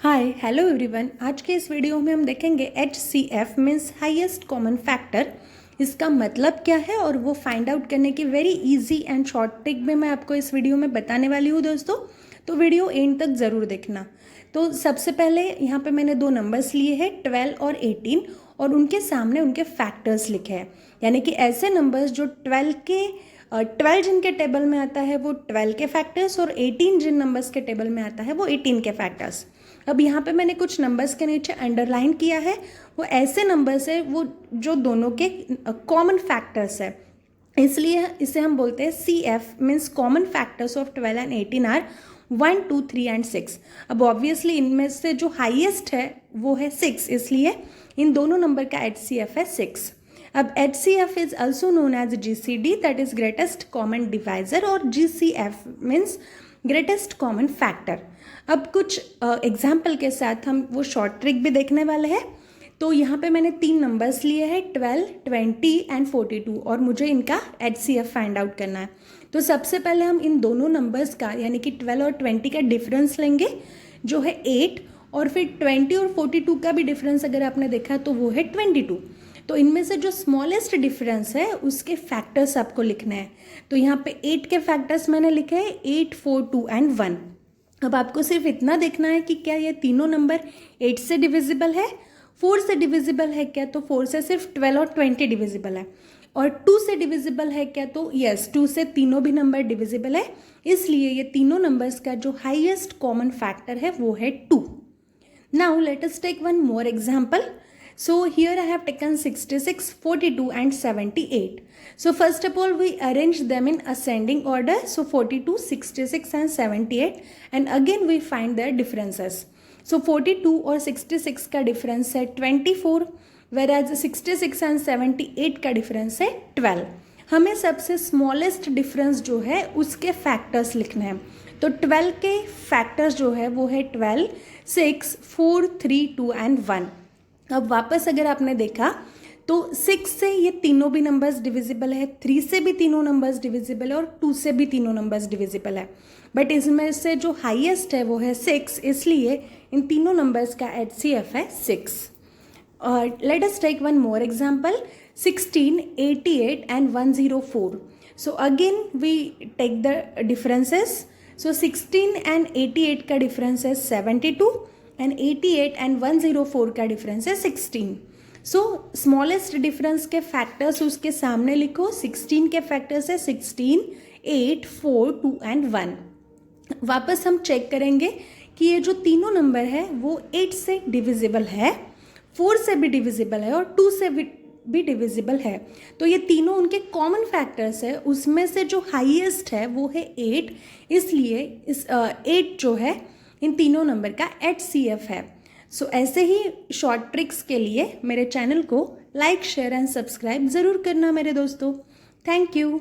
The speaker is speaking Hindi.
Hi hello everyone. आज के इस वीडियो में हम देखेंगे HCF means highest common factor. इसका मतलब क्या है और वो फाइंड आउट करने की very easy and short trick में मैं आपको इस वीडियो में बताने वाली हूँ दोस्तों, तो वीडियो एंड तक ज़रूर देखना। तो सबसे पहले यहाँ पे मैंने दो नंबर्स लिए हैं 12 और 18 और उनके सामने उनके फैक्टर्स लिखे हैं, यानी कि ऐसे नंबर्स जो 12 जिनके टेबल में आता है वो 12 के फैक्टर्स और 18 जिन नंबर्स के टेबल में आता है वो 18 के फैक्टर्स। अब यहाँ पे मैंने कुछ नंबर्स के नीचे अंडरलाइन किया है, वो ऐसे नंबर्स है वो जो दोनों के कॉमन फैक्टर्स है, इसलिए इसे हम बोलते हैं CF means common factors of 12 and 18 are 1, 2, 3 and 6। अब ऑब्वियसली इनमें से जो हाईएस्ट है वो है 6, इसलिए इन दोनों नंबर का HCF है 6। अब HCF is also known as GCD, that is greatest common divisor, और GCF means greatest common factor. अब कुछ एग्जाम्पल के साथ हम वो शॉर्ट ट्रिक भी देखने वाले हैं। तो यहाँ पे मैंने तीन नंबर्स लिए हैं 12, 20 एंड 42 और मुझे इनका HCF फाइंड आउट करना है। तो सबसे पहले हम इन दोनों नंबर्स का यानी कि 12 और 20 का डिफरेंस लेंगे जो है 8, और फिर 20 और 42 का भी डिफरेंस अगर आपने देखा तो वो है 22। तो इनमें से जो स्मॉलेस्ट डिफरेंस है उसके फैक्टर्स आपको लिखने हैं। तो यहाँ पे 8 के फैक्टर्स मैंने लिखे हैं 8, 4, 2 एंड 1। अब आपको सिर्फ इतना देखना है कि क्या ये तीनों नंबर 8 से डिविजिबल है, 4 से डिविजिबल है क्या, तो 4 से सिर्फ 12 और 20 डिविजिबल है, और 2 से डिविजिबल है क्या, तो यस 2 से तीनों भी नंबर डिविजिबल है, इसलिए ये तीनों नंबर्स का जो हाईएस्ट कॉमन फैक्टर है वो है 2। Now let us take one more example. So here I have taken 66, 42 and 78. So first of all we arrange them in ascending order. So 42, 66 and 78, and again we find their differences. So 42 और 66 का डिफरेंस है 24, whereas 66 and 78 का डिफरेंस है 12। हमें सबसे स्मॉलेस्ट डिफरेंस जो है उसके फैक्टर्स लिखने हैं। तो 12 के फैक्टर्स जो है वो है 12, 6, 4, 3, 2 एंड 1। अब वापस अगर आपने देखा तो 6 से ये तीनों भी नंबर्स डिविजिबल है, 3 से भी तीनों नंबर्स डिविजिबल है और 2 से भी तीनों नंबर्स डिविजिबल है, बट इसमें से जो हाईएस्ट है वो है 6, इसलिए इन तीनों नंबर्स का HCF है 6। Let us take one more example 16, 88 and 104। So again we take the differences. So 16 and 88 का डिफरेंस है 72 एंड 88 एंड 104 का डिफरेंस है 16। सो स्मॉलेस्ट डिफरेंस के फैक्टर्स उसके सामने लिखो। 16 के फैक्टर्स है 16, 8, 4, 2 एंड 1। वापस हम चेक करेंगे कि ये जो तीनों नंबर है वो 8 से डिविजिबल है, 4 से भी डिविजिबल है और 2 से भी डिविजिबल है। तो ये तीनों उनके कॉमन फैक्टर्स है, उसमें से जो हाईएस्ट है वो है 8, इसलिए इस 8 जो है इन तीनों नंबर का HCF है। सो ऐसे ही शॉर्ट ट्रिक्स के लिए मेरे चैनल को लाइक, शेयर एंड सब्सक्राइब ज़रूर करना मेरे दोस्तों। Thank you.